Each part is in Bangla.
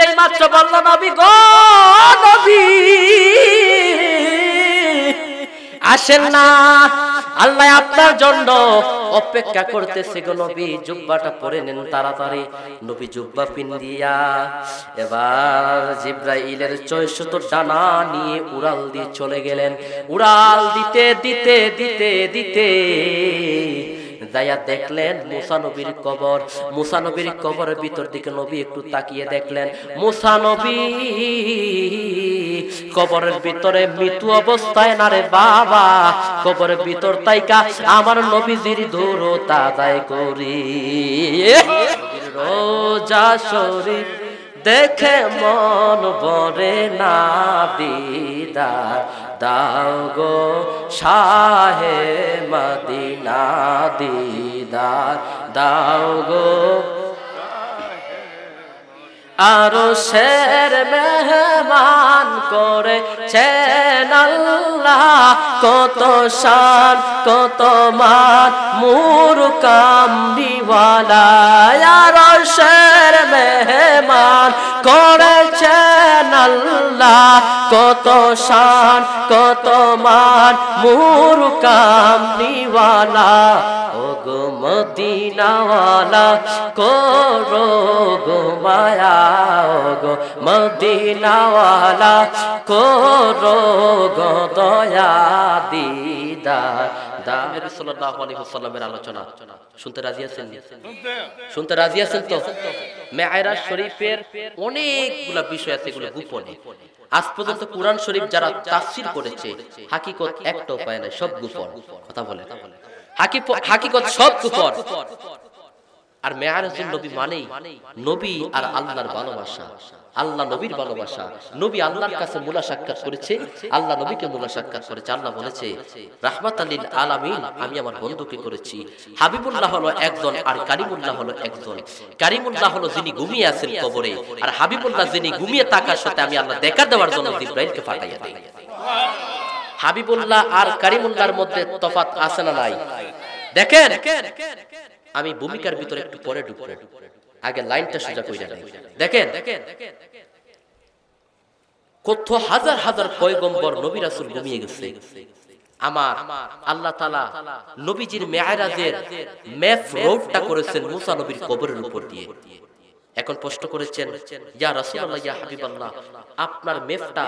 যেই মাত্র বলল নবী গো নবী আসেন না, আল্লাহ আপনার জন্য অপেক্ষা করতেছে গো নবী, জুব্বাটা পরে নেন তাড়াতাড়ি। নবী জুব্বা পিন্দিয়া এবার জিব্রাইলের ৬০০ ডানা নিয়ে উড়াল দিয়ে চলে গেলেন। উড়াল দিতে দিতে দিতে দিতে যাইয়া দেখলেন মুসা নবীর কবর। মুসা নবীর কবরের ভিতর দিকে নবী একটু তাকিয়ে দেখলেন মুসা নবী কবরের ভিতরে মৃত্যু অবস্থায় না রে বাবা, কবরের ভিতর তাইকা আমার নবীজির দূরতা আদায় করি। রোজা শরীফ দেখে মন ভরে না, দিদার দাও গো শাহে মদিনা, দিদার দাও গো। আরো শের মেহমান করেছেন আল্লাহ, কত শান কত মান মুরকাম দিওয়ালা। আরো শের মেহমান করেছেন আল্লাহ, কত শান কত মান মুরকাম দিওয়ালা। ও গো মদিনাওয়ালা করো গো মায়া, ও গো মদিনাওয়ালা করো গো দয়া, দিদার দাম। নবী সাল্লাল্লাহু আলাইহি ওয়াসাল্লামের আলোচনা শুনতে রাজি আছেন? শুনতে রাজি আছেন তো? মেরাজ শরীফের অনেকগুলা বিষয় আছে, এগুলো গোপনে। আজ পর্যন্ত কুরআন শরীফ যারা তাফসীর করেছে হাকিকত একটাও পায় না, সব গোপন। কথা বলে হাকিকত সব গোপন। আর মেরাজুন নবী মানেই নবী আর আল্লাহর ভালোবাসা, আল্লাহ নবীর ভালোবাসা। নবী আল্লাহর কাছে মুলাসাক্কাত করেছে, আল্লাহ নবীকে মুলাসাক্কাত করেছে। আল্লাহ বলেছে রাহমাতাল লিল আলামিন আমি আমার বন্ধুকে করেছি। হাবিবুল্লাহ হলো একজন আর কারিমুল্লাহ হলো একজন। কারিমুল্লাহ হলো যিনি ঘুমিয়ে আছেন কবরে, আর হাবিবুল্লাহ যিনি ঘুমিয়ে থাকার সাথে আমি আল্লাহ দেখা দেওয়ার জন্য জিবরাইলকে পাঠাইয়া দেই। হাবিবুল্লাহ আর কারিমুল্লাহর মধ্যে তফাৎ আছে না নাই? দেখেন আমি ভূমিকার ভিতরে একটু পরে ঢুকবো, আগে লাইনটা সোজা কইরা নেই। দেখেন কত হাজার হাজার পয়গম্বর নবী রাসূল ঘুমিয়ে গেছে। আমার আল্লাহ তাআলা নবীজির মেরাজের ম্যাপ রোডটা করেছেন মুসা নবীর কবরের উপর দিয়ে। এখন প্রশ্ন করেছেন ইয়া রাসূলুল্লাহ ইয়া হাবিবাল্লাহ, আপনার ম্যাপটা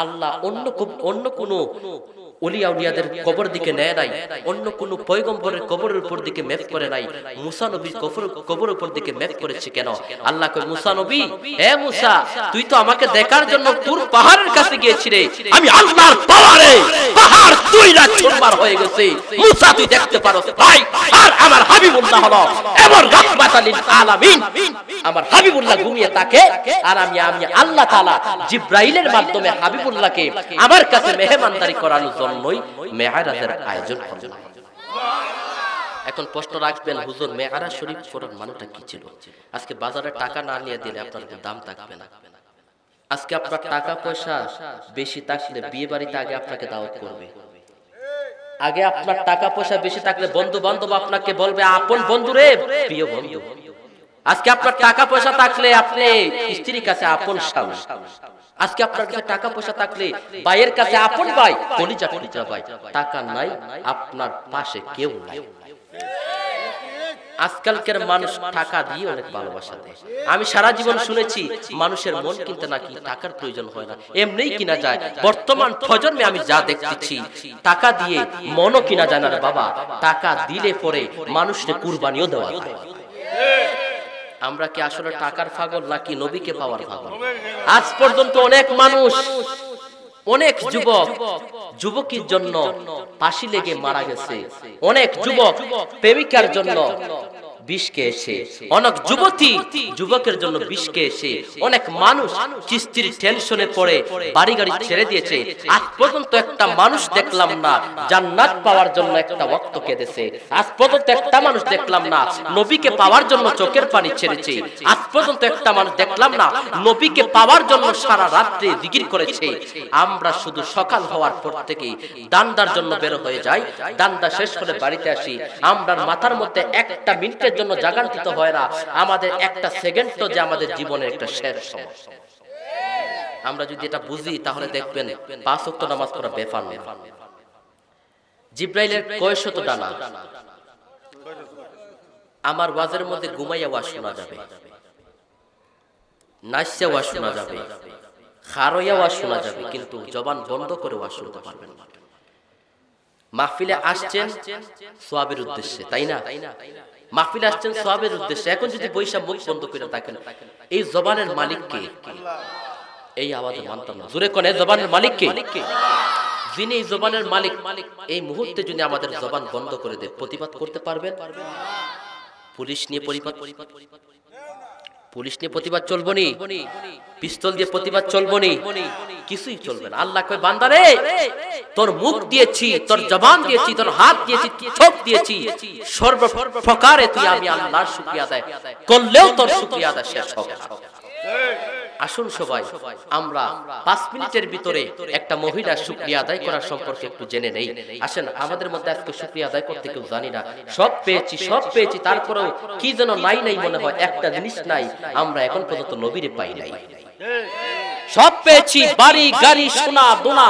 আল্লাহ অন্য কোন ওলিয়া উলিয়াদের কবর দিকে নেয় নাই, অন্য কোন পয়গম্বরের কবরের উপর দিকে ম্যাপ করে নাই, মুসা নবীর কবরের উপর দিকে ম্যাপ করেছে কেন? আল্লাহ কয় মুসা নবী, হে মুসা তুই তো আমাকে দেখার জন্য তুর পাহাড়ের কাছে গিয়েছিলে, আমি আল্লাহর পাওয়ারে পাহাড় দুইটা চুরমার হয়ে গেছে, মুসা তুই দেখতে পারোস ভাই। আর আমার হাবিবুল্লাহ হলো এমন রাহমাতাল লিল আলামিন, আমার হাবিবুল্লাহ ঘুমিয়ে থাকে, আর আমি আল্লাহ তাআলা জিবরাইলের মাধ্যমে হাবিবুল্লাহকে আমার কাছে মেহমানদারি করানোর জন্যই মেরাজের আয়োজন করলাম। এখন প্রশ্ন রাখবেন হুজুর মেরাজ শরীফ করার মানেটা কি ছিল? আজকে বাজারে টাকা না নিয়ে দিলে আপনার দাম থাকবে না। আজকে আপনার টাকা পয়সা বেশি থাকলে বিয়ে বাড়িতে আগে আপনাকে দাওয়াত করবে, আগে আপনার টাকা পয়সা বেশি থাকলে বন্ধু বান্ধব আপনাকে বলবে আপন বন্ধু রে, প্রিয় বন্ধু। আজকে আপনার টাকা পয়সা থাকলে আপনি স্ত্রীর কাছে আপন স্বামী, আজকে আপনার কাছে টাকা পয়সা থাকলে ভাইয়ের কাছে আপন ভাই, কলিজা কলিজা ভাই। টাকা নাই আপনার পাশে কেউ নাই। আজকালকার মানুষ টাকা দিয়ে অনেক ভালোবাসা দেয়। আমি সারা জীবন শুনেছি মানুষের মন কিনতে নাকি টাকার প্রয়োজন হয় না, এমনিই কিনা যায়। বর্তমান প্রজন্মে আমি যা দেখতেছি টাকা দিয়ে মনও কিনা যায় না রে বাবা, টাকা দিলে পরে মানুষকে কুরবানিও দেওয়া যায়। আমরা কি আসলে টাকার পাগল নাকি নবীকে পাওয়ার পাগল? আজ পর্যন্ত অনেক মানুষ, অনেক যুবকের জন্য ফাঁসি লেগে মারা গেছে, অনেক যুবক প্রেমিকার জন্য বিষ খেয়েছে, অনেক যুবকের জন্য বিষ খেয়েছে, অনেক মানুষ কিস্তির টেনশনে পড়ে বাড়ি গাড়ি ছেড়ে দিয়েছে। আজ পর্যন্ত একটা মানুষ দেখলাম না জান্নাত পাওয়ার জন্য একটা ওয়াক্ত কেঁদেছে। আজ পর্যন্ত একটা মানুষ দেখলাম না নবীকে পাওয়ার জন্য চোখের পানি ছেড়েছে। আজ পর্যন্ত একটা মানুষ দেখলাম না নবীকে পাওয়ার জন্য সারা রাত্রি জিকির করেছে। আমরা শুধু সকাল হওয়ার পর থেকে দান্দার জন্য বের হয়ে যাই, দান্দা শেষ করে বাড়িতে আসি, আমরার মাথার মধ্যে একটা মিনিটের জন্য জাগান্তিত হয় না, আমাদের একটা সেকেন্ডও যে আমাদের জীবনের একটা শেষ সময়। আমরা যদি এটা বুঝি তাহলে দেখবেন 5 ওয়াক্ত নামাজ পড়া বেফার না। জিব্রাইলের কয়শত ডানা, আমার ওয়াজের মধ্যে ঘুমাইয়া ওয়াজ শোনা যাবে, নাচে ওয়াজ শোনা যাবে, খারইয়া ওয়াজ শোনা যাবে, কিন্তু জবান বন্ধ করে ওয়াজ শুনতে পারবেন না। মাহফিলে আসছেন সওয়াবের উদ্দেশ্যে, তাই না? মাহফিলে আসছেন সওয়াবের উদ্দেশ্যে। এখন যদি বৈশাখ মুখ বন্ধ করে থাকেন, এই জবানের মালিক কে? এই আওয়াজে মানতাম না, জোরে কোন জবানের মালিক কে? যিনি এই জবানের মালিক, এই মুহূর্তে যদি আমাদের জবান বন্ধ করে দেয়, প্রতিবাদ করতে পারবেন? পুলিশ নিয়ে প্রতিবাদ চলবো নি, পিস্তল দিয়ে প্রতিবাদ চলবো নি, কিছুই চলবে না। আল্লাহ কয় বান্দারে, তোর মুখ দিয়েছি, তোর জবান দিয়েছি, তোর হাত দিয়েছি, চোখ দিয়েছি, সর্ব প্রকারে তুই আমি আল্লাহর শুকরিয়া আদায় করলেও তোর শুকরিয়া আদায় শেষ হবে না। আসুন সবাই আমরা 5 মিনিটের ভিতরে একটা মহিলা শুকরিয়া আদায় করার সম্পর্কে একটু জেনে নেই। আসেন, আমাদের মধ্যে আজকে শুকরিয়া আদায় করতে কেউ জানি না। সব পেয়েছি, তারপরেও কি যেন নাই মনে হয়, একটা জিনিস নাই, আমরা এখন পর্যন্ত নবীরে পাই নাই। সব পেয়েছি, বাড়ি গাড়ি সোনা দানা,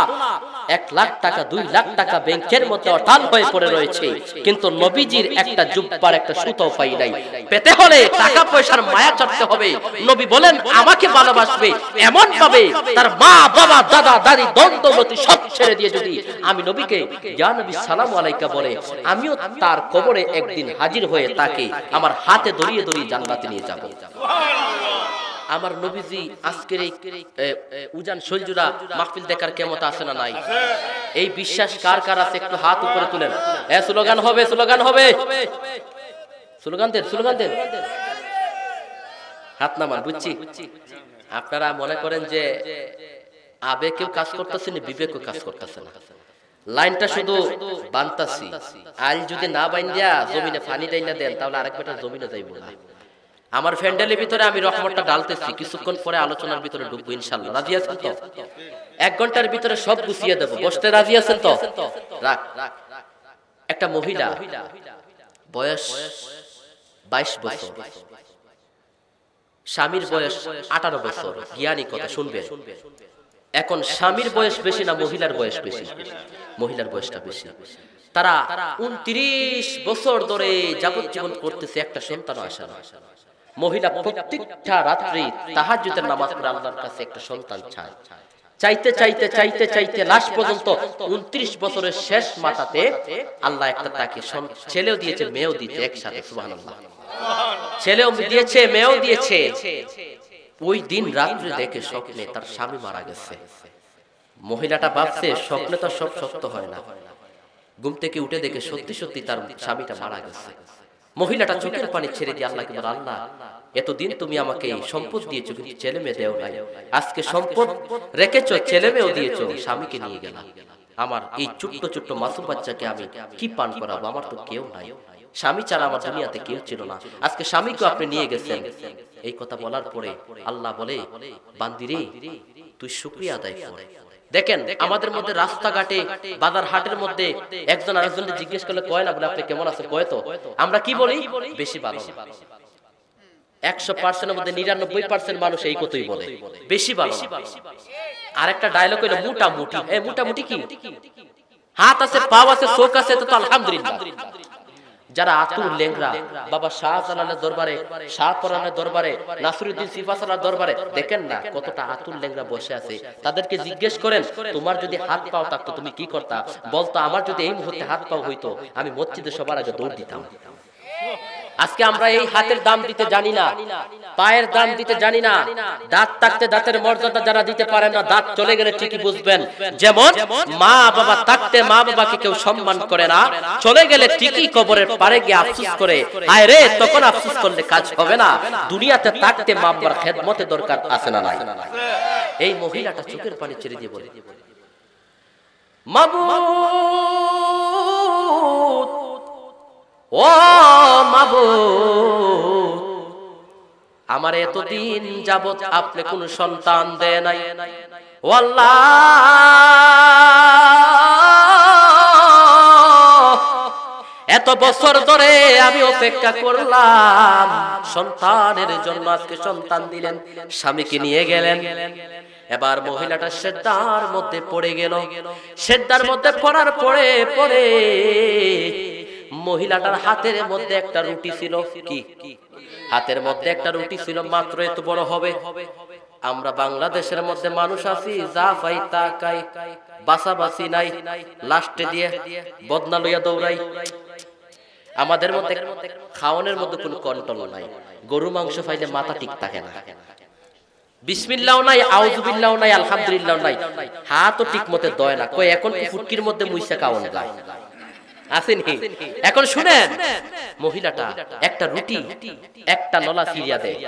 1 লাখ টাকা 2 লাখ টাকা ব্যাংকের মধ্যে অটাল হয়ে পড়ে রয়েছে, কিন্তু নবীজির একটা জুব্বার একটা সুতাও পাই নাই। পেতে হলে টাকা পয়সার মায়া চড়তে হবে। নবী বলেন আমাকে ভালোবাসবে এমন ভাবে তার মা বাবা দাদা দাদি দ্বন্দ্বমতি সব ছেড়ে দিয়ে যদি আমি নবীকে ইয়া নবী সালাম আলাইকা বলে, আমিও তার কবরে একদিন হাজির হয়ে তাকে আমার হাতে ধরিয়ে জান্নাতে নিয়ে যাব। আমার নবীজি আজকের এই উজান শৈলজুরা মাহফিল দেখার কেমত আছে না নাই? এই বিশ্বাস কার কার আছে একটু হাত উপরে তুলেন। স্লোগান হবে, স্লোগান দেন, হাত নামান। বুঝছি আপনারা মনে করেন যে আবেগেও কাজ করতেছে না, বিবেকও কাজ করতেছে না। লাইনটা শুধু বানতাছি, আল যদি না বাইন্দিয়া জমিনে পানি ডাইলা দেন তাহলে আরেক বেটা জমিনে যাইব না। আমার ফ্যান্ডেলের ভিতরে আমি রহমতটা ডালতেছি, কিছুক্ষণ পরে আলোচনার ভিতরে ঢুকবো ইনশাআল্লাহ। রাজি আছেন তো? 1 ঘন্টার ভিতরে সব গুছিয়ে দেব, বসতে রাজি আছেন তো? রাখ। একটা মহিলা, বয়স 22 বছর, স্বামীর বয়স 18 বছর। জ্ঞানী কথা শুনবেন। এখন স্বামীর বয়স বেশি না মহিলার বয়স বেশি? মহিলার বয়সটা বেশি। তারা 29 বছর ধরে যাবজ্জীবন করতেছে, একটা সন্তান আসে না। মহিলা প্রত্যেকটা রাত্রি তাহাজ্জুদের নামাজ পড়ে আল্লাহর কাছে একটা সন্তান চায়। চাইতে লাস্ট পর্যন্ত 29 বছরের শেষ মাথাতে আল্লাহ একটা তাকে ছেলেও দিয়েছে, মেয়েও দিয়েছে একসাথে। সুবহানাল্লাহ। ছেলেও দিয়েছে, মেয়েও দিয়েছে। ওই দিন রাত্রে দেখে স্বপ্নে তার স্বামী মারা গেছে। মহিলাটা ভাবছে স্বপ্নে তো সব সত্য হয় না। ঘুম থেকে উঠে দেখে সত্যি তার স্বামীটা মারা গেছে। মহিলাটা চোখের পানি ছেড়ে দিয়ে আল্লাহকে বলে, আল্লাহ এতদিন তুমি আমাকে সম্পদ দিয়েছো, কিন্তু ছেলে মেয়ে দেও নাই। আজকে সম্পদ রেখেছো, ছেলে মেয়েও দিয়েছো, স্বামীকে নিয়ে গেলাম। আমার এই ছোট্ট মাসুম বাচ্চাকে আমি কি পান করাবো? আমার তো কেউ নাই, স্বামী ছাড়া আমার দুনিয়াতে কেউ ছিল না, আজকে স্বামীকে আপনি নিয়ে গেছেন। এই কথা বলার পরে আল্লাহ বলে, বান্দিরে তুই শুকরিয়া আদায় কর। দেখেন আমাদের মধ্যে রাস্তাঘাটে বাজার হাটের মধ্যে একজন আরেকজনকে জিজ্ঞেস করলে কয় না, বলে আপনি কেমন আছেন, কয় তো। আমরা কি বলি? বেশি ভালো। 100%-এর মধ্যে 99% মানুষ এই কথাই বলে, বেশি ভালো। আরেকটা ডায়লগ হইলো মোটামুটি। মোটামুটি কি? হাত আছে, পা আছে, চোখ আছে, তো আলহামদুলিল্লাহ। যারা আতুর লেংরা, বাবা শাহজালালের দরবারে, শাহপরানের দরবারে, নাসিরউদ্দিন সিফাসালার দরবারে দেখেন না কতটা আতুর লেংরা বসে আছে। তাদেরকে জিজ্ঞেস করেন, তোমার যদি হাত পাও থাকতো তুমি কি করতা? বলতো, আমার যদি এই মুহূর্তে হাত পাও হইতো আমি মসজিদে সবার আগে দৌড় দিতাম। আজকে আমরা এই হাতের দাম দিতে জানি না, পায়ের দাম দিতে জানি না। দাঁত থাকতে দাঁতের মর্যাদা যারা দিতে পারে না, দাঁত চলে গেলে ঠিকই বুঝবেন। যেমন মা বাবা থাকতে মা বাবাকে কেউ সম্মান করে না, চলে গেলে ঠিকই কবরের পারে গিয়ে আফসোস করে। হায় রে, তখন আফসোস করলে কাজ হবে না। দুনিয়াতে থাকতে মা বাবার খেদমতে দরকার আছে না নাই? এই মহিলাটা চোখের পানি ছেড়ে দিয়ে বলে, মাবুদ, ও মাবুদ, আমার এতদিন যাবত আপনি কোন সন্তান দেয় নাই। ও আল্লাহ, এত বছর ধরে আমি অপেক্ষা করলাম সন্তানের জন্য, আজকে সন্তান দিলেন, স্বামীকে নিয়ে গেলেন। এবার মহিলাটা সেজদার মধ্যে পড়ে গেল। সেজদার মধ্যে পড়ার পরে পরে মহিলাটার হাতের মধ্যে একটা রুটি ছিল। কি হাতের মধ্যে একটা রুটি ছিল, মাত্র এত বড় হবে। আমরা বাংলাদেশের মধ্যে মানুষ আছি, যা পাই তা খাই, বাছাবাছি নাই, লাস্টে দিয়ে বদনা লইয়া দৌড়াই। আমাদের মধ্যে খাওয়ানোর মধ্যে কোনো কন্ট্রোল নাই। গরু মাংস পাইলে মাথা ঠিক থাকে না, বিসমিল্লাহ নাই, আউযুবিল্লাহ নাই, আলহামদুলিল্লাহ নাই, হাতও ঠিক মতে দয় না। কই এখন ফুটকির মধ্যে মুইসা খাওয়ানো যায় আসেনি? এখন শুনেন, মহিলাটা একটা রুটি একটা নলা চিরিয়া দেয়,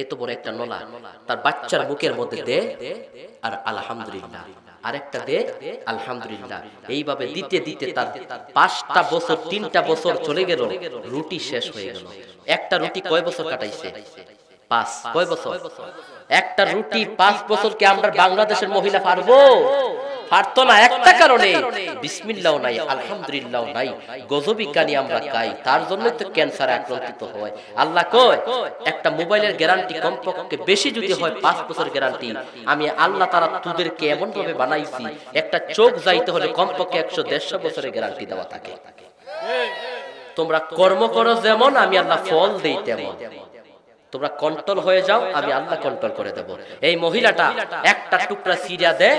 এত বড় একটা নলা তার বাচ্চার মুখের মধ্যে দে, আর আলহামদুলিল্লাহ, আরেকটা দে, আলহামদুলিল্লাহ। এইভাবে দিতে দিতে তার 5টা বছর 3টা বছর চলে গেল, রুটি শেষ হয়ে গেল। একটা রুটি কয় বছর কাটাইছে? 5। কয় বছর? একটা রুটি 5 বছর কি আমরা বাংলাদেশের মহিলা পারবো? পারতো না। একটা কারণে, বিসমিল্লাহ নাই, আলহামদুলিল্লাহ নাই, গজবি কানি আমরা খাই, তার জন্য তো ক্যান্সারে আক্রান্ত হয়। আল্লাহ কয় একটা মোবাইলের গ্যারান্টি কমপক্ষে বেশি যদি হয় 5 বছর গ্যারান্টি, আমি আল্লাহ তাআলা তোদেরকে এমন ভাবে বানাইছি, একটা চোখ যাইতে হলে কমপক্ষে 100-150 বছরের গ্যারান্টি দেওয়া থাকে। তোমরা কর্ম করো যেমন, আমি আল্লাহ ফল দেই তেমন। তোমরা কন্ট্রোল হয়ে যাও, আমি আল্লাহ কন্ট্রোল করে দেব। এই মহিলাটা একটা টুকরা সিরিয়া দে,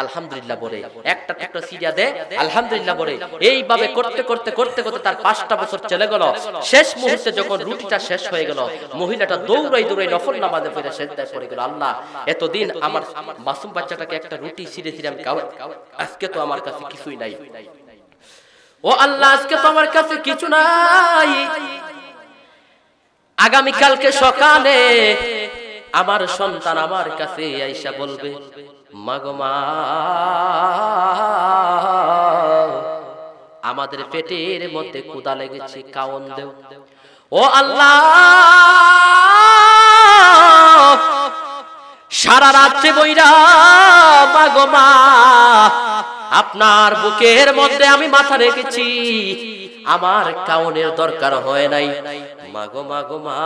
আলহামদুলিল্লাহ বলে, একটা টুকরা সিরিয়া দে, আলহামদুলিল্লাহ বলে, এইভাবে করতে করতে করতে করতে তার 5টা বছর চলে গেল। শেষ মুহূর্তে যখন রুটিটা শেষ হয়ে গেল, মহিলাটা দৌড়াই দৌড়াই নফল নামাজে পড়ে সেজদায় পড়ে গেল। আল্লাহ, এতদিন আমার মাসুম বাচ্চাটাকে একটা রুটি ছিঁড়ে ছিঁড়ে আমি খাওয়াই, আজকে তো আমার কাছে কিছুই নাই। ও আল্লাহ, আজকে তো আমার কাছে কিছু নাই। আগামীকালকে সকালে আমার সন্তান আমার কাছে আইসা বলবে, মাগো মা, আমাদের পেটের মধ্যে ক্ষুধা লেগেছে, খাওন দেও। ও আল্লাহ, সারা রাত্রে বইরা মাগো মা, আপনার বুকের মধ্যে আমি মাথা রেখেছি, আমার খাওনের দরকার হয় নাই। মাগো মাগো মা,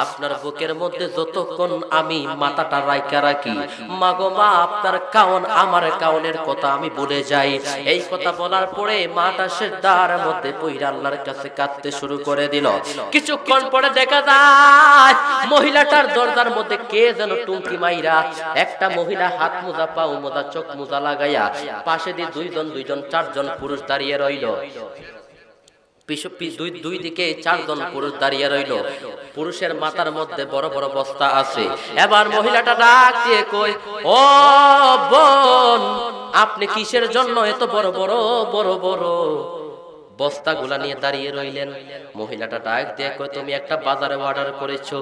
আপনার বুকের মধ্যে যতক্ষণ আমি মাথাটা রাইখা রাখি, মাগো মা, আপনার কাউন আমার কাউনের কথা আমি ভুলে যাই। এই কথা বলার পরে মাটা সেজদার মধ্যে পইরা আল্লাহর কাছে কাঁদতে শুরু করে দিল। কিছুক্ষণ পরে দেখা যায় মহিলাটার দরজার মধ্যে কে যেন টুঙ্কি মাইরা, একটা মহিলা হাত মোজা, পাও মোজা, চোখ মোজা লাগাইয়া, পাশে দিয়ে দুইজন 4জন পুরুষ দাঁড়িয়ে রইল। দুই দিকে 4জন পুরুষ দাঁড়িয়ে রইল। পুরুষের মাথার মধ্যে বড় বড় বস্তা আছে। এবার মহিলাটা ডাক দিয়ে কই, ও বোন, আপনি কিসের জন্য এত বড় বড় বড় বড় বস্তাগুলা নিয়ে দাঁড়িয়ে রইলেন? মহিলাটা ডাক দিয়ে কয়, তুমি একটা বাজারে অর্ডার করেছো।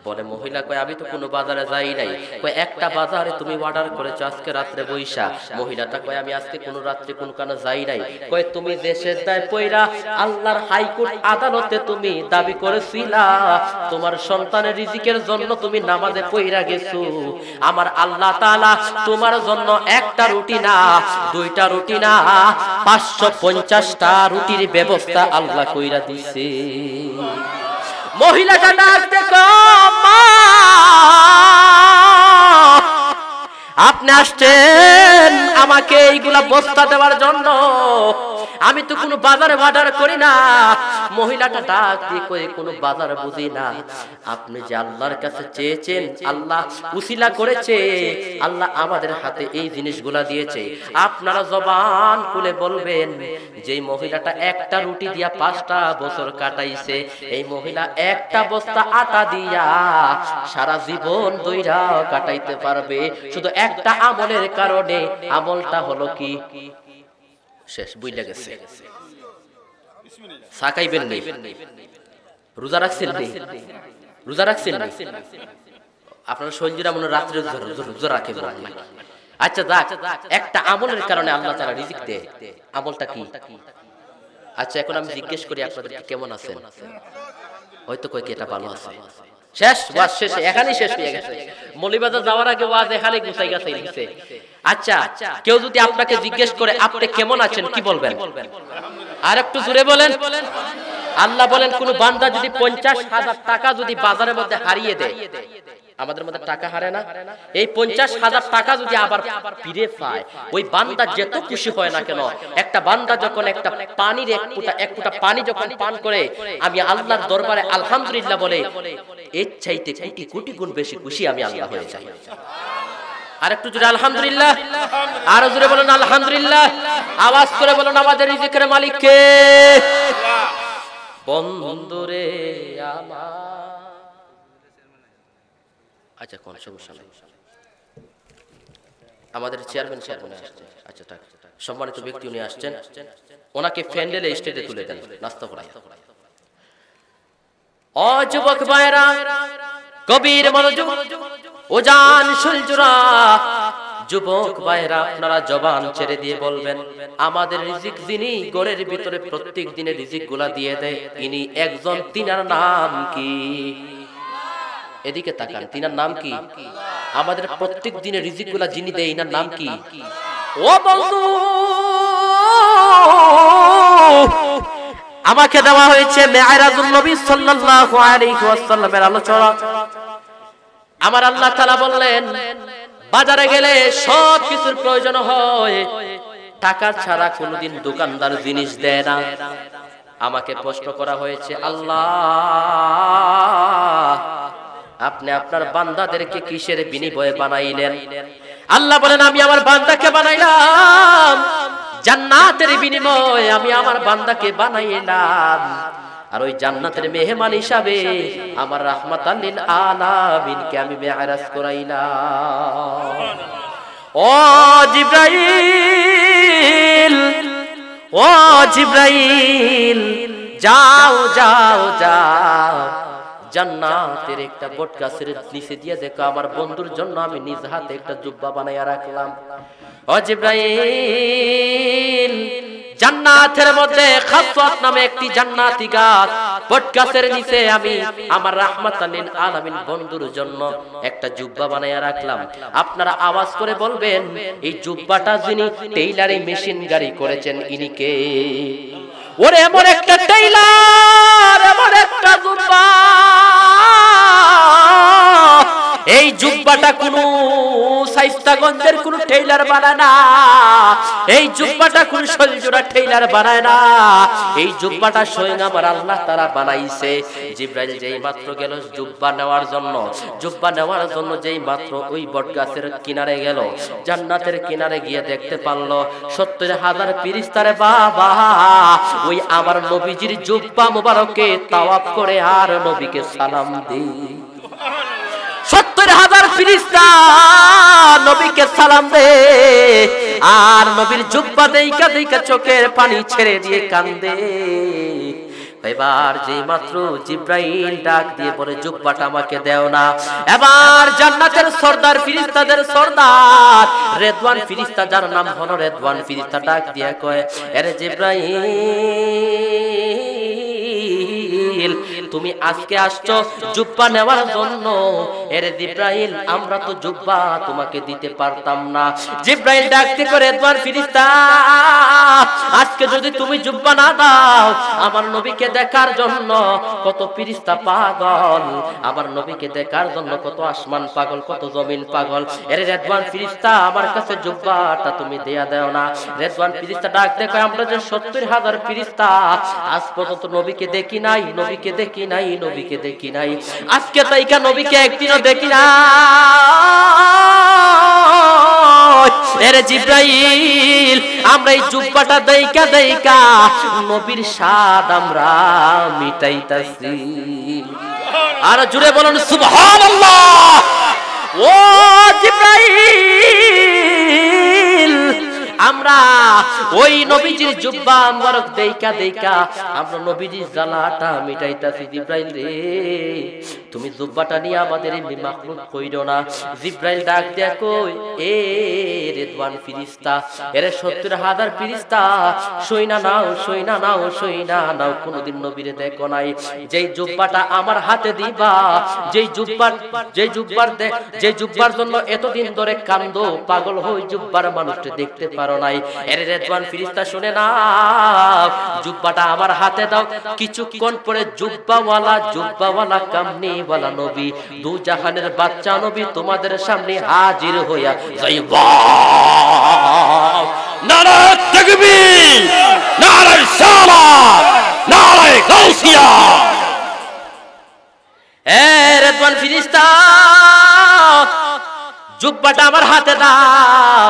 বলে মহিলা কয়, আমি তো কোনো বাজারে যাই নাই। কয়, একটা বাজারে তুমি অর্ডার করেছো আজকে রাত্রে বৈশা। মহিলাটা কয়, আমি আজকে কোনো রাত্রে কোন কানে যাই নাই। কয়, তুমি দেশের দায় পয়রা আল্লাহর হাইকোর্ট আদালতে তুমি দাবি করেছিলা তোমার সন্তানের রিজিকের জন্য তুমি নামাজে পয়রা গেছো। আমার আল্লাহ তাআলা তোমার জন্য একটা রুটি না, 2টা রুটি না, 550টা রুটির ব্যবস্থা আল্লাহ কইরা দিছে। মহিলাটা ডাক দেখো, মা, আপনি আসছেন আমাকে এইগুলা বস্তা দেওয়ার জন্য, আমি তো কোনো বাজারে অর্ডার করি না। মহিলাটা ডাক দিয়ে কই, কোনো বাজার বুঝি না। আপনি যে আল্লাহর কাছে চেয়েছেন, আল্লাহ উসিলা করেছে, আল্লাহ আমাদের হাতে এই জিনিসগুলা দিয়েছে। আপনারা জবান খুলে বলবেন, যে মহিলাটা একটা রুটি দিয়া 5টা বছর কাটাইছে, এই মহিলা একটা বস্তা আটা দিয়া সারা জীবন দইরা কাটাইতে পারবে, শুধু একটা আমলের কারণে। আমলটা হলো কি? শেষ বুইলা গেছে। সাকাইবেন নেই, রোজা রাখছেন নেই, রোজা রাখছেন নেই, আপনারা শৈলজিরা মনে রাত্রে রোজা রাখে। আচ্ছা যাক, একটা আমলের কারণে আল্লাহ তাআলা রিজিক দেয়, আমলটা কি? আচ্ছা এখন আমি জিজ্ঞেস করি আপনাদের কেমন আছেন? হয়তো কয়েক এটা ভালো আছে, শেষ, ওয়াজ শেষ, এখানেই শেষ হয়ে গেছে। মৌলভীবাজার যাওয়ার আগে ওয়াজ এখানে গুছাই গাছাই দিছে। আচ্ছা, কেউ যদি আপনাকে জিজ্ঞেস করে আপনি কেমন আছেন, কি বলবেন? আর একটু জোরে বলেন। আল্লাহ বলেন কোন বান্দা যদি 50,000 টাকা যদি বাজারের মধ্যে হারিয়ে দেয়, আমাদের মধ্যে টাকা হারে না, এই 50,000 টাকা যদি আবার ফিরে পায়, ওই বান্দা যত খুশি হয় না কেন, একটা বান্দা যখন একটা পানির এক ফোঁটা পানি যখন পান করে, আমি আল্লাহর দরবারে আলহামদুলিল্লাহ বলে, এর চাইতে কোটি কোটি গুণ বেশি খুশি আমি আল্লাহ হয়ে যাই। আর একটু জোরে আলহামদুলিল্লাহ, আরো জোরে বলুন আলহামদুলিল্লাহ, আওয়াজ করে বলুন আমাদের রিজিকের মালিক কে? বন্ধুরে আমার। আচ্ছা, কোন সমস্যা নাই, আমাদের চেয়ারম্যান সাহেব উনি আসছেন। আচ্ছা, ঠিক, সম্মানিত ব্যক্তি উনি আসছেন, ওনাকে প্যান্ডেলে স্টেজে তুলে দেন, নাস্তা করাই। ও যুবক ভাইরা, গভীর মনোযোগ, ওজান শুলজুরা, যুবক ভাইরা, আপনারা জবান ছেড়ে দিয়ে বলবেন, আমাদের রিজিক যিনি ঘরের ভিতরে প্রত্যেক দিনে রিজিক গুলা দিয়ে দেয়, ইনি একজন, তিনার নাম কি? এদিকে তাকান, তিনার নাম কি? আমাদের প্রত্যেক দিনে রিজিক গুলা যিনি দেয়, ইনার নাম কি? ও বন্ধু, আমাকে দেওয়া হয়েছে মেরাজুন নবী সাল্লাল্লাহু আলাইহি ওয়াসাল্লামের আলোচনা। আমার আল্লাহ তাআলা বললেন, বাজারে গেলে সব কিছুর প্রয়োজন হয়, টাকা ছাড়া কোনোদিন দোকানদার জিনিস দেয় না। আমাকে প্রশ্ন করা হয়েছে, আল্লাহ আপনি আপনার বান্দাদেরকে কিসের বিনিময়ে বানাইলেন? আল্লাহ বলেন, আমি আমার বান্দাকে বানাইলাম জান্নাতের বিনিময়ে, আমি আমার বান্দাকে বানাইলাম, আর ওই জান্নাতের মেহমান হিসাবে আমার রাহমাতাল লিল আলামিনকে আমি মেরাজ করাইলাম। ও জিবরাইল, ও জিবরাইল, যাও যাও যাও, জান্নাতের একটা বট গাছের নিচে দিয়ে দেখো, আমার বন্ধুর জন্য আমি নিজ হাতে একটা জুব্বা বানাইয়া রাখলাম। ও জিবরাইল, জান্নাতের মধ্যে খাসওয়াত নামে একটি জান্নাতি গাছ, বট গাছের নিচে আমি আমার রাহমাতাল লিল আলামিন বন্ধুর জন্য একটা জুব্বা বানাইয়া রাখলাম। আপনারা আওয়াজ করে বলবেন, এই জুব্বাটা যিনি টেইলারিং মেশিন গাড়ি করেছেন, ইনি কে? ওরে এমন একটা টেইলার, এমন একটা জুব্বা, এই জুব্বাটা কোন শাইস্তাগঞ্জের কোন টেইলার বানায় না, এই জুব্বাটা কোন শৈলজোড়া টেইলার বানায় না, এই জুব্বাটা স্বয়ং আমার আল্লাহ তাআলা বানাইছে। জিবরাইল যেই মাত্র গেল জুব্বা নেওয়ার জন্য, জুব্বা নেওয়ার জন্য যেই মাত্র ওই বটগাছের কিনারে গেল, জান্নাতের কিনারে গিয়ে দেখতে পারলো 70,000 ফেরেশতারে বাবা ওই আমার নবীজির জুব্বা মোবারকে তাওয়াফ করে আর নবীকে সালাম দেয়। 70,000 ফেরেশতা নবীকে সালাম দে, আর নবীর জুব্বা দেইকা দেইকা চোখের পানি ছেড়ে দিয়ে কান্দে। এবার যে মাত্র জিবরাইল ডাক দিয়ে বলে, জুব্বাটা আমাকে দেও না। এবার জান্নাতের সরদার, ফেরেশতাদের সরদার রেদওয়ান ফেরেশতা, যার নাম হলো রেদওয়ান ফেরেশতা, ডাক দিয়ে কয়, আরে জিবরাইল, তুমি আজকে আসছো জুব্বা নেওয়ার জন্য? এরে জিবরাইল, আমরা তো জুব্বা তোমাকে দিতে পারতাম না। জিবরাইল ডাকতে করে, রেদওয়ান ফেরেশতা, আজকে যদি তুমি জুব্বা না দাও, আমার নবীকে দেখার জন্য কত ফেরেশতা পাগল, আমার নবীকে দেখার জন্য কত আসমান পাগল, কত জমিন পাগল। এরে রেদওয়ান ফেরেশতা, আমার কাছে জুব্বাটা তুমি দেয়া দাও না। রেদওয়ান ফেরেশতা ডাক দেখো, আমরা যে 70,000 ফেরেশতা আজ পর্যন্ত নবীকে দেখি নাই, নবীকে দেখি নাই, নবীকে দেখি নাই, আজকে তাইকা নবীকে একদিনও দেখি না। এরে জিবরাইল, আমরা এই জুব্বাটা দেইকা দেইকা নবীর স্বাদ আমরা মিটাইতাছি। আর জুড়ে বলুন সুবহানাল্লাহ। ও জিবরাইল, আমরা ওই নবীজির জুব্বা মোবারক দেইকা দেইকা আমরা নবীজির জ্বালাটা মিটাইতাছি। জিবরাইল রে, তুমি জুব্বাটা নিয়ে আমাদের এমনি মাখলুক কইরো না। জিব্রাইল ডাক দেয়া কই, এ রেদওয়ান ফেরেশতা, এর 70,000 ফেরেশতা, সইনা নাও সইনা নাও সইনা নাও। কোনদিন নবীরে দেখো নাই। যেই জুব্বাটা আমার হাতে দিবা, যেই জুব্বার জন্য এতদিন ধরে কান্দো, পাগল হই জুব্বার মানুষকে দেখতে পারো নাই। এর রেদওয়ান ফেরেশতা শুনে না, জুব্বাটা আমার হাতে দাও। কিছুক্ষণ পরে জুব্বাওয়ালা কামনিওয়ালা নবী, দু জাহানের বাচ্চা নবী তোমাদের সামনে হাজির হইয়া যাইবা। নারায়ে তাকবীর, নারায়ে সালাত, নারায়ে গাউসিয়া। এ রেদওয়ান ফেরেশতা, জুব্বাটা আমার হাতে দাও।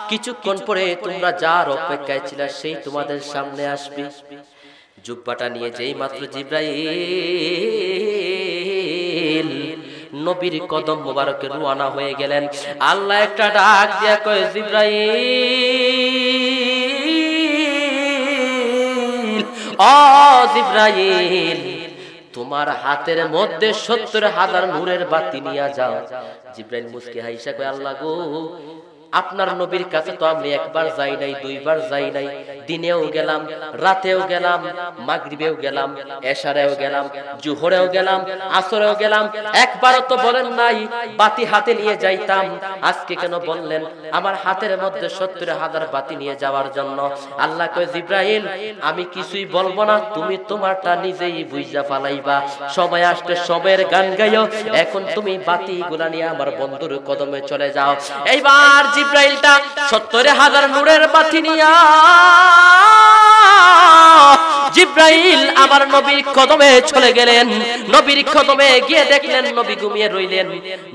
কিছুক্ষণ পরে তোমরা যার অপেক্ষায় ছিল সেই তোমাদের সামনে আসবে। জুব্বাটা নিয়ে যেই মাত্র জিব্রাইল নবীর কদম মোবারকে রওনা হয়ে গেলেন, আল্লাহ একটা ডাক দিয়া কয়, জিব্রাইল, ও জিব্রাইল, তোমার হাতের মধ্যে 70,000 নূরের বাতি নিয়ে যাও। জিব্রাইল মুস্কি হাইসা কয়, আল্লাহ গো, আপনার নবীর কাছে তো আমি একবার যাই নাই, দুইবার যাই নাই, দিনেও গেলাম, রাতেও গেলাম, মাগরিবেও গেলাম, এশারেও গেলাম, জোহরেও গেলাম, আসরেও গেলাম, একবারও তো বলেন নাই বাতি হাতে নিয়ে যাইতাম। আজকে কেন বললেন আমার হাতের মধ্যে 70,000 বাতি নিয়ে যাওয়ার জন্য? আল্লাহ কয়, জিব্রাইল, আমি কিছুই বলবো না, তুমি তোমারটা নিজেই বুঝা ফালাইবা। সময় আসতে সময়ের গান গাইও। এখন তুমি বাতিগুলা নিয়ে আমার বন্ধুর কদমে চলে যাও। এইবার জিব্রাইলটা 70,000 নূরের বাতি নিয়া জিব্রাইল আমার নবীর কদমে চলে গেলেন। নবীর কদমে গিয়ে দেখলেন নবী ঘুমিয়ে রইলেন।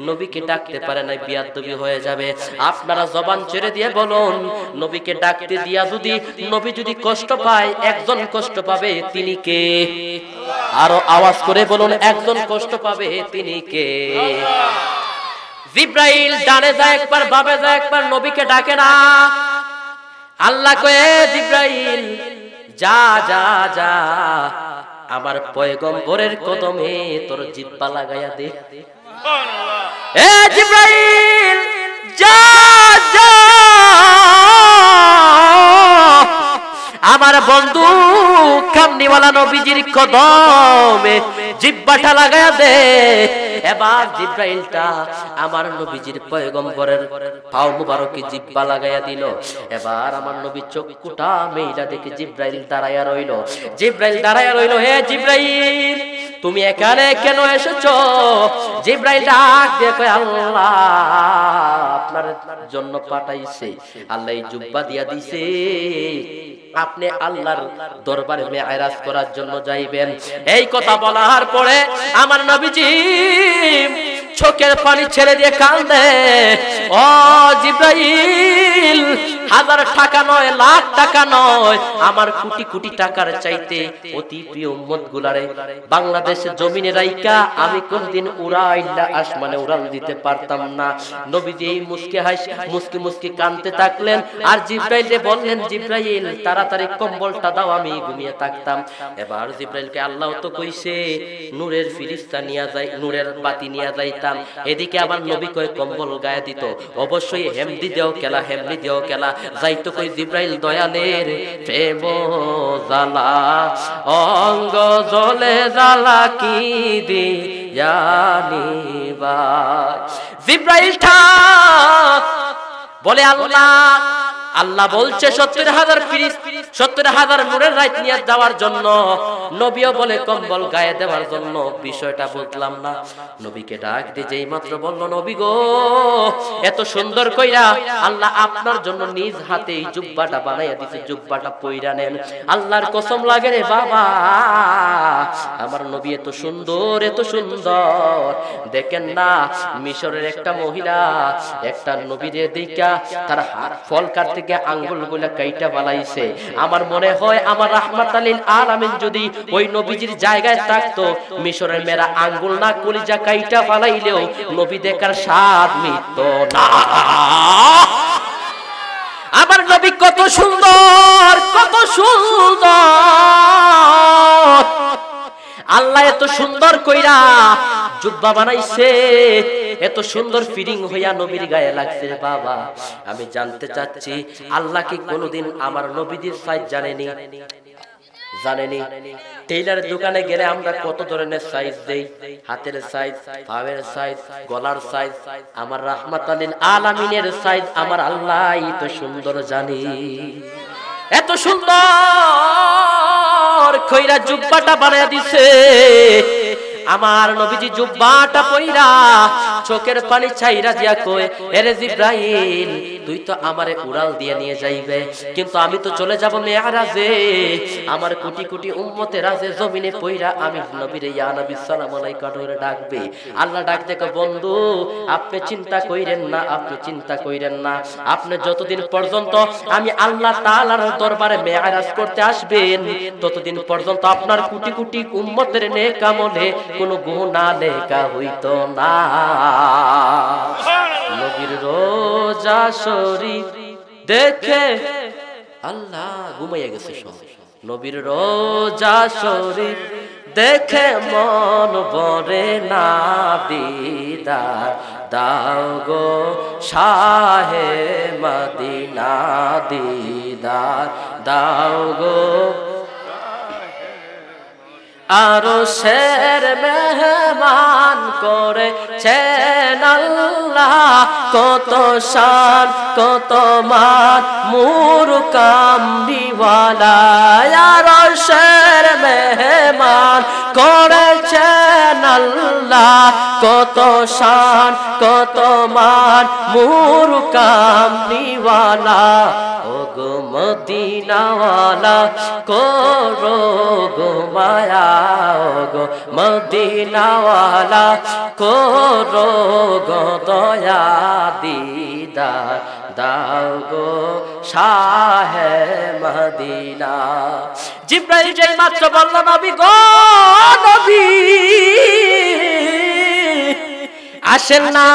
নবীকে ডাকতে পারে না, বিয়াদবি হয়ে যাবে। আপনারা জবান ছেড়ে দিয়ে বলুন, নবীকে ডাকতে দিয়া নবী যদি কষ্ট পায়, একজন কষ্ট পাবে, তিনি কে? আরো আওয়াজ করে বলুন, একজন কষ্ট পাবে, তিনি কে? জিব্রাইল ডানে যায় একবার, বামে যায় একবার, নবীকে ডাকে না। আল্লাহ কয়ে, জিব্রাইল যা যা যা, আমার পয়গম্বরের কদমে তোর জিব্বা লাগাইয়া দে। এ জিব্রাইল যা যা, আমার বন্ধু কামনিওয়ালা নবীজির কদমে জিব্বাটা লাগাইয়া দে। এবার জিব্রাইলটা আমার নবীজির পয়গম্বরের পাও মুবারকে জিব্বা লাগাইয়া দিল। এবার আমার নবী চক্ষুটা মেইলা দেখে জিব্রাইল দাঁড়াইয়া রইল। জিব্রাইল দাঁড়াইয়া রইল। হে জিব্রাইল, তুমি এখানে কেন এসেছো? জিব্রাইল ডাক দিয়ে কয়, আল্লাহ আপনার জন্য পাঠাইছে, আল্লাহ এই জুব্বা দিয়া দিছে, আপনি আল্লাহর দরবারে মেরাজ করার জন্য যাইবেন। এই কথা বলার পরে আমার নবীজি চোখের পানি ছেড়ে দিয়ে কান্দে। ও জিব্রাইল, 1000 টাকা নয়, লাখ টাকা নয়, আমার কোটি কোটি টাকার চাইতে অতি প্রিয় উম্মত গুলারে বাংলাদেশের জমিনে রাইকা আমি কোনদিন উড়াইলা আসমানে উড়াল দিতে পারতাম না। নবীজি মুস্কি মুস্কি কাঁদতে থাকলেন। আর জিব্রাইলকে বললেন, জিব্রাইল তাড়াতাড়ি কম্বলটা দাও, আমি ঘুমিয়ে থাকতাম। এবার জিব্রাইলকে আল্লাহ তো কইছে নূরের ফেরেশতা নিয়ে যাই, নূরের বাতি নিয়ে যাইতাম। এদিকে আবার নবী কয় কম্বল গায়ে দিত। অবশ্যই হেমদি দেও কেলা, হেমদি দেও কেলা যাইতো কই জিব্রাইল দয়ালের প্রেম জ্বালা, অঙ্গ জ্বলে জ্বালা কি দিয়ানিবা। জিব্রাইল ঠাক বলে, আল্লাহ বলছে 70,000 ফেরেশতা, 70,000 নূরের রাত নিয়ে যাওয়ার জন্য। নবীও বলে কম্বল গায়ে দেওয়ার জন্য। বিষয়টা বুঝলাম না। নবীকে ডাক দিয়ে যেই মাত্র বলল, নবী গো, এত সুন্দর কইরা আল্লাহ আপনার জন্য নিজ হাতে এই জুব্বাটা বানাইয়া দিতে, জুব্বাটা পইরা নেন। আল্লাহর কসম লাগে রে বাবা, আমার নবী এত সুন্দর, এত সুন্দর। দেখেন না, মিশরের একটা মহিলা একটা নবীরে দেখা তার ফল কাটতে গিয়ে আঙ্গুল গুলা কাইটা বালাইছে। আমার মনে হয় আমার রাহমাতুল লিল আলামিন যদি ওই নবীজির জায়গায় থাকতো, মিশরের মেয়েরা আঙ্গুল না কলিজা কাইটা বালাইলেও নবী দেখার স্বাদ মিটত না। আমার নবী কত সুন্দর, কত সুন্দর। আল্লাহ এত সুন্দর কইরা জুব্বা বানাইছে, এত সুন্দর ফিটিং হইয়া নবীর গায়ে লাগছে। বাবা আমি জানতে চাচ্ছি আল্লাহ কি কোনোদিন আমার নবীদের সাইজ জানেনি? জানেনি? টেইলারের দোকানে গেলে আমরা কত ধরনের সাইজ দেই, হাতের সাইজ, পায়ের সাইজ, গলার সাইজ। আমার রাহমাতাল লিল আলামিনের সাইজ আমার আল্লাহই তো সুন্দর জানি। এত সুন্দর কইরা জুব্বাটা বানায়া দিছে। আমার নবীজি জুব্বাটা পইরা চোখের পানি ছাইরা দিয়া কয়, এরে জিব্রাইল তুই তো আমারে উড়াল দিয়ে নিয়ে যাইবে, কিন্তু আমি তো চলে যাব মেরাজে। আমার কোটি কোটি উম্মতেরা যে জমিনে পইরা আমি নবীরে ইয়া নবী সালামু আলাইকা করে ডাকবে। আল্লাহ ডাক দেখো, বন্ধু আপনি চিন্তা কইরেন না, আপনি চিন্তা কইরেন না। আপনি যতদিন পর্যন্ত আমি আল্লাহ তাআলার দরবারে মেরাজ করতে আসবেন, ততদিন পর্যন্ত আপনার কোটি কোটি উম্মতের নেক আমলে কোনো গুনাহ লেখা হইতো না। নবীর রোজা শরীফ দেখে আল্লাহ ঘুমাইয়া গেছে সব। নবীর রোজা শরীফ দেখে মন ভরে না, দিদার দাও গো শাহে মদিনা, দিদার দাও গো। আরো শের মেহমান করেছেন আল্লাহ, কত শান কত মান মুর কামলিওয়ালা। আরো শের মেহমান করেছেন আল্লাহ, কত শান কত মান মুর কামলিওয়ালা। ও গো মদিনাওয়ালা করো গো মায়া, ও গো মদিনাওয়ালা করো গো দয়া, দিদার দাও গো শাহে মদিনা। জিব্রাইল যেই মাত্র বলল নবী গো নবী আসেন না,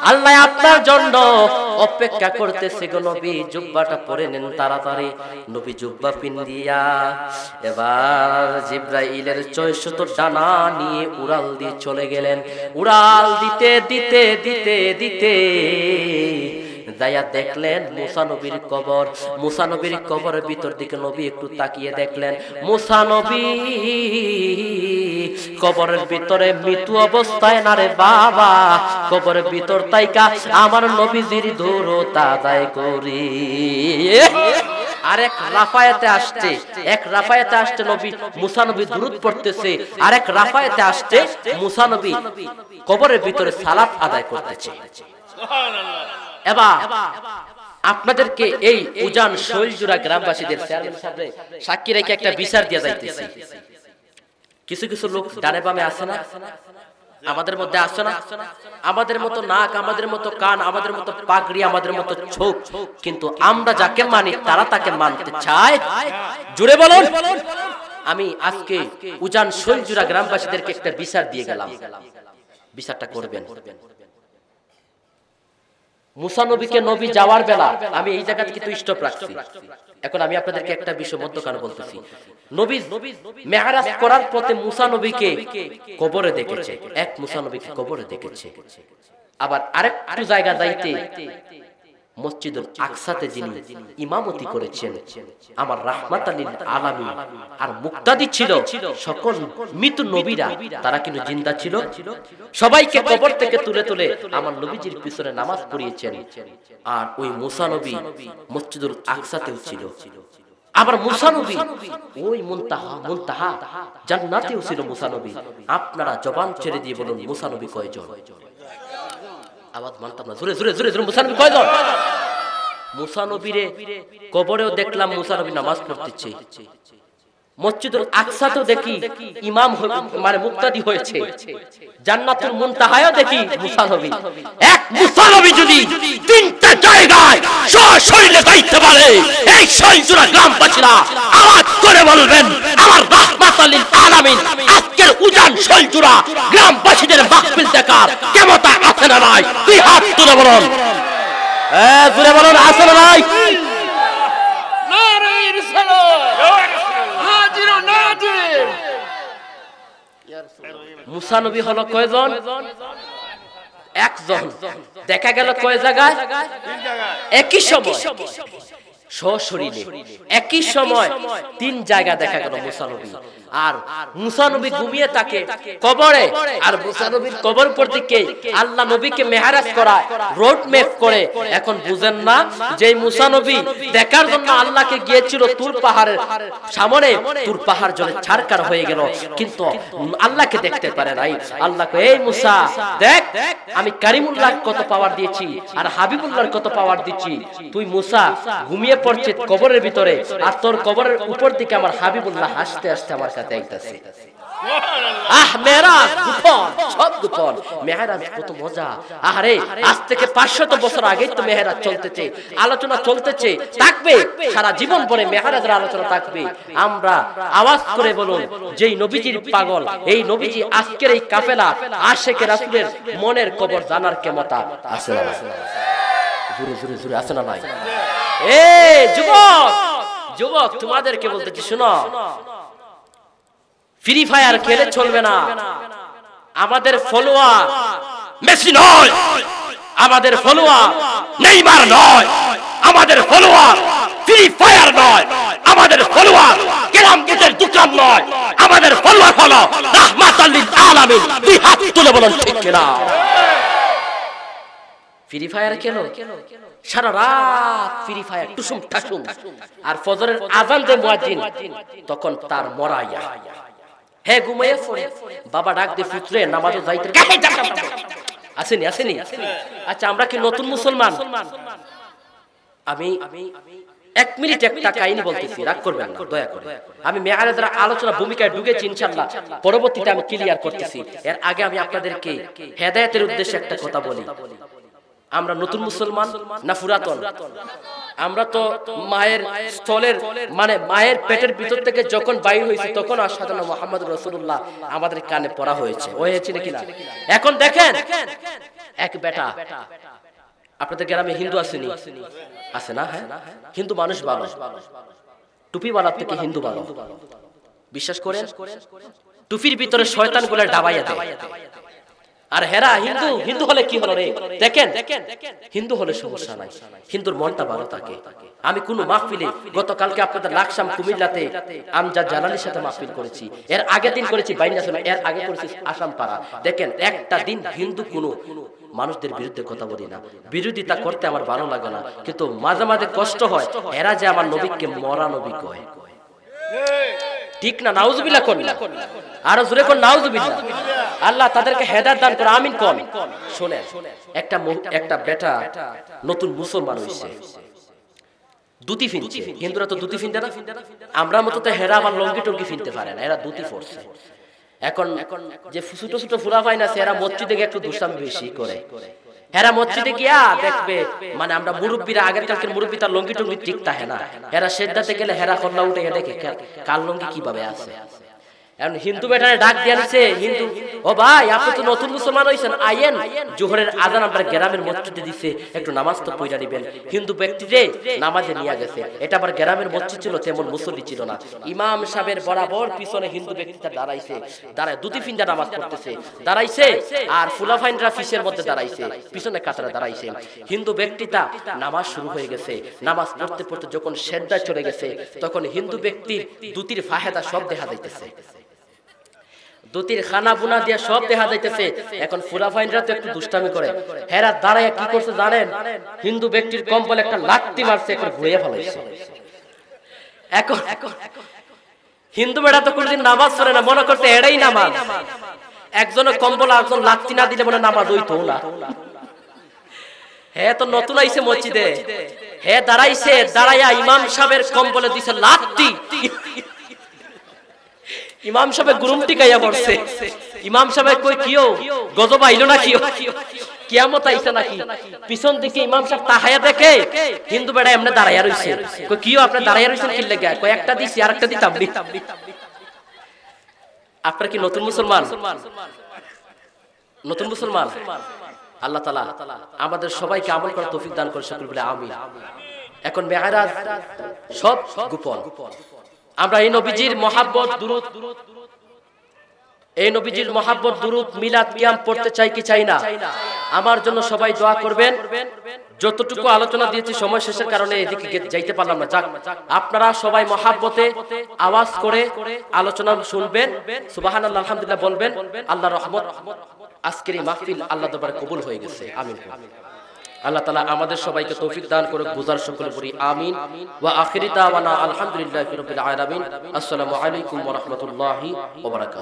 আল্লাহ আপনার জন্য অপেক্ষা করতেছে গো নবী। জুব্বাটা পরে নেন তাড়াতাড়ি। নবী জুব্বা পিন্দিয়া এবার জিব্রাইলের ৬০০ ডানা নিয়ে উড়াল দিয়ে চলে গেলেন। উড়াল দিতে দিতে দিতে দিতে যাইয়া দেখলেন মুসা নবীর কবর। মুসা নবীর কবরের ভিতর দিকে নবী একটু তাকিয়ে দেখলেন মুসা নবী কবরের ভিতরে মৃত্যু অবস্থায় না রে বাবা, কবরের ভিতর তাইকা আমার নবীজির দূরতা আদায় করি। আরেক রাফায়াতে আসছে, এক রাফায়াতে আসছে নবী মুসা নবী দুরূদ পড়তেছে, আরেক রাফায়াতে আসছে মুসা নবী কবরের ভিতরে সালাত আদায় করতেছে। সুবহানাল্লাহ। এবার আপনাদেরকে এই উজান শৈলজুরা গ্রামবাসীদের চেয়ারম্যান সাহেব সাক্ষী রেখে একটা বিচার দিয়া যাইতেছে। কিছু কিছু লোক ডানে বামে আছে না, আমাদের মধ্যে আছে না, আমাদের মতো নাক, আমাদের মতো কান, আমাদের মতো পাগড়ি, আমাদের মতো চোখ, কিন্তু আমরা যাকে মানি তারা তাকে মানতে চায়। জুড়ে বলুন। আমি আজকে উজান শৈলজুরা গ্রামবাসীদেরকে একটা বিচার দিয়ে গেলাম, বিচারটা করবেন। মুসা নবীকে নবী যাওয়ার বেলা আমি এই জায়গা থেকে তো স্টপ রাখছি। এখন আমি আপনাদেরকে একটা বিষয় মধ্যখানে বলতেছি। নবী মেরাজ করার পথে মুসা নবীকে কবরে দেখেছে, এক মুসা নবীকে কবরে দেখেছে। আবার আরেকটু জায়গা যাইতে মসজিদুল আকসাতে যিনি ইমামতি করেছেন আমার রাহমাতাল লিল আলামিন আর মুক্তাদি ছিল সকল মৃত নবীরা, তারা কিন্তু জিন্দা ছিল। সবাইকে কবর থেকে তুলে তুলে আমার নবীজির পিছনে নামাজ পড়িয়েছেন। আর ওই মুসা নবী মসজিদুল আকসাতেও ছিল। আবার মুসা নবী ওই মুনতাহা জান্নাতেও ছিল মুসা নবী। আপনারা জবান ছেড়ে দিয়ে বলুন মুসা নবী কয়জন? আওয়াজ মানতাম না, জোরে জোরে জোরে জোরে। মুসা নবী কয়জন? মুসা নবীরে কবরেও দেখলাম মুসা নবী নামাজ পড়তেছে, মসজিদুল আকসাতেও দেখি ইমাম মানে মুক্তাদি হয়েছে, জান্নাতুল মুনতাহায়ও দেখি মুসা নবী। এক মুসা নবী যদি তিনটা জায়গায় সশরীরে যাইতে পারে, এই শৈলজুরা গ্রামবাসীরা আওয়াজ করে বলবেন আমার রাহমাতাল লিল আলামিন আজকের উজান শৈলজুরা গ্রামবাসীদের মাহফিল দেখার ক্ষমতা আছে না নাই? দুই হাত তুলে বলুন, জোরে বলুন, আছে না নাই? মুসা নবী হলো কয়জন? একজন। দেখা গেল কয় জায়গায়? একই সময় সশরীরে একই সময় 3 জায়গা দেখা গেল মুসা নবী। আর মুসা নবী ঘুমিয়ে থাকে কবরে, আর মুসা নবীর কবর উপর থেকে আল্লাহ নবীকে মেহরাজ করায়, রোড ম্যাপ করে। এখন বুঝেন না যে মুসা নবী দেখার জন্য আল্লাহকে গিয়েছিল তুর পাহাড়ের সামনে, তুর পাহাড় জলে ছারকার হয়ে গেল, কিন্তু আল্লাহকে দেখতে পারে নাই। আল্লাহকে, এই মুসা দেখ, আমি কারিমুল্লাহ কত পাওয়ার দিয়েছি আর হাবিবুল্লাহর কত পাওয়ার দিচ্ছি। তুই মুসা ঘুমিয়ে পড়ছে কবরের ভিতরে, আর তোর কবরের উপর থেকে আমার হাবিবুল্লাহ হাসতে হাসতে আমার কাছে আইতাছে। আহ মেরাজ গোপন, সব গোপন। মেহরাজ কত মজা। আরে আজ থেকে 500 বছর আগে তো মেহরাজ চলতেছে, আলোচনা চলতেছে, থাকবে সারা জীবন পরে মেহরাজের আলোচনা থাকবে। আমরা আওয়াজ করে বলুন, যেই নবীজির পাগল, এই নবীজি আজকের এই কাফেলা আশিকে রাসূলের মনের কবর জানার ক্ষমতা আছে না? জোরে জোরে জোরে আছে না নাই? এই যুবক, যুবক তোমাদেরকে বলতেছি, শোনো, ফ্রি ফায়ার খেলে চলবে না। আমাদের ফলোয়ার মেসি নয়, আমাদের ফলোয়ার নেইমার নয়, আমাদের ফলোয়ার ফ্রি ফায়ার নয়, আমাদের ফলোয়ার কেরাম গেটের দোকান নয়, আমাদের ফলোয়ার হলো রাহমাতাল লিল আলামিন। দুই হাত তুলে বলুন ঠিক কিনা? ফ্রি ফায়ার খেলো, সারা রাত ফ্রি ফায়ার টুসুম ঠাসুম, আর ফজরের আযান দেয় মুয়াজ্জিন, তখন তার মরাইয়া হে ঘুমাইয়া পড়ে, বাবা ডাক দিয়ে পুত্রে নামাজে যাইতে আসেনি আসেনি। আচ্ছা আমরা কি নতুন মুসলমান? আমি 1 মিনিট একটা কাহিনী বলতেছি, রাগ করবেন না দয়া করে। আমি মেয়ারেজের আলোচনা ভূমিকায় ঢুকেছি, ইনশাআল্লাহ পরবর্তীতে আমি ক্লিয়ার করতেছি। এর আগে আমি আপনাদেরকে হেদায়েতের উদ্দেশ্যে একটা কথা বলি। আমরা নতুন মুসলমান না পুরাতন? আমরা তো মায়ের স্থলের মানে মায়ের পেটের ভিতর থেকে যখন বাইর হয়েছি তখন আশহাদু আন্না মুহাম্মাদুর রাসূলুল্লাহ আমাদের কানে পড়া হয়েছে, হয়েছে নাকি না? এখন দেখেন, এক বেটা, আপনাদের গ্রামে হিন্দু আসেনি? আছে না? হ্যাঁ, হিন্দু মানুষ ভালো, টুপি বানার থেকে হিন্দু ভালো। বিশ্বাস করেন? টুপির ভিতরে শয়তান গুলা ডাবাইয়া দেয়। আর হেরা হিন্দু, হিন্দু হলে কি হলো রে? দেখেন, হিন্দু হলে সমস্যা নাই, হিন্দুর মনটা ভালো থাকে। আমি কোন মাহফিলে, গতকালকে আপনাদের লাকসাম কুমিল্লাতে আমজাদ জালালির সাথে মাহফিল করেছি, এর আগের দিন করেছি বাইনাসনা, এর আগে করেছি আসাম পাড়া। দেখেন, একটা দিন হিন্দু কোন মানুষদের বিরুদ্ধে কথা বলি না, বিরোধিতা করতে আমার ভালো লাগে না, কিন্তু মাঝে মাঝে কষ্ট হয় এরা যে আমার নবীকে মরা নবী কয়। ঠিক না? নাউজুবিল্লাহ কোন না, আরো জোরে কোন নাউজুবিল্লাহ। আল্লাহ তাদেরকে হেদায়েত দান করে, আমিন কোন। শুনেন, একটা বেটা নতুন মুসলমান হইছে, দুতি ফিনছে। হিন্দুরা তো দুতি ফিনতে না, আমরা মতো তো হেরা আবার লঙ্গি টঙ্গি ফিনতে পারে না, এরা দুতি পড়ছে। এখন যে ছোট ছোট ফুলা পাই না, এরা মসজিদে গিয়ে একটু দুষ্টামি বেশি করে। হেরা মসজিদে গিয়া দেখবে, মানে আমরা মুরব্বীরা, আগের কালকের মুরব্বী তার লঙ্গি টঙ্গি ঠিক থাকে না, হেরা সেজদাতে গেলে হেরা কল্লা উঠে দেখে কার লঙ্গি কিভাবে আছে। এখন হিন্দু বেটারে ডাক দিয়ে আনছে, হিন্দু, ও ভাই আপনি তো নতুন মুসলমান হইছেন, আইয়েন জোহরের আজান আপনার গ্রামের মসজিদে দিছে, একটু নামাজ তো পড়া দিবেন। হিন্দু ব্যক্তি রে নামাজে নিয়ে গেছে, এটা আবার গ্রামের মসজিদ ছিল, তেমন মুসল্লি ছিল না। ইমাম সাহেবের বরাবর পিছনে হিন্দু ব্যক্তিটা দাঁড়াইছে, দাঁড়ায় দুটি ফিন্দা নামাজ পড়তেছে, দাঁড়াইছে, আর ফুলাফাইনরা ফিসের মধ্যে দাঁড়াইছে, পিছনে কাতারে দাঁড়াইছে। হিন্দু ব্যক্তিটা নামাজ শুরু হয়ে গেছে, নামাজ পড়তে পড়তে যখন সেজদা চলে গেছে, তখন হিন্দু ব্যক্তির দুটির ফাহেদা সব দেখা যাইতেছে, দুটির খানা বুনা দিয়া সব দেখা যাইতেছে। এখন ফুলাফাইনরা তো একটু দুষ্টামি করে, হেরা দাঁড়ায় কি করছে জানেন? হিন্দু ব্যক্তির কম্বলে একটা লাত্তি মারছে, এখন ঘুরিয়ে ফেলাইছে। এখন হিন্দু বেটা তো কোনদিন নামাজ পড়ে না, মনে করতে এটাই নামাজ। একজনের কম্বল একজন লাত্তি না দিলে মনে নামাজ হইতো না। হ্যাঁ, তো নতুন আইছে মসজিদে, হ্যাঁ দাঁড়াইছে, দাঁড়াইয়া ইমাম সাহেবের কম্বলে দিছে লাত্তি। ইমাম সাহেব গুরুমটি গাইয়া পড়ছে। ইমাম সাহেব কই কিও গজব আইলো না, কিও কিয়ামত আইছে নাকি? পিছন দিকে ইমাম সাহেব তাহায়া দেখে হিন্দু বেড়া এমনি দাঁড়াইয়া রইছে, কই কিও আপনি দাঁড়াইয়া রইছেন কি লাগা? কই একটা দিছি আর একটা দিতাম নি। আপনারা কি নতুন মুসলমান? নতুন মুসলমান? আল্লাহ তাআলা আমাদের সবাইকে আমল করার তৌফিক দান করে, সকল বলে আমিন। এখন মেরাজ সব গোপন। আমরা এই নবীজির মহাব্বত দুরূদ এই নবীজির মহব্বত দুরূদ মিলাদ কিয়াম পড়তে চাই কি চাই না? আমার জন্য সবাই দোয়া করবেন। যতটুকু আলোচনা দিয়েছি সময় শেষের কারণে এদিকে যাইতে পারলাম না। যাক, আপনারা সবাই মহব্বতে আওয়াজ করে আলোচনা শুনবেন, সুবহানাল্লাহ আলহামদুলিল্লাহ বলবেন। আল্লাহর রহমত আজকের এই মাহফিল আল্লাহ দরবারে কবুল হয়ে গেছে। আমিন। আল্লাহ তাআলা আমাদের সবাইকে তৌফিক দান করে বুঝার সকলে পড়ি আমিন। ওয়া আখিরি দাওয়ানা আলহামদুলিল্লাহি রাব্বিল আলামিন। আসসালামু আলাইকুম ওয়া রাহমাতুল্লাহি ওয়া বারাকাতুহু।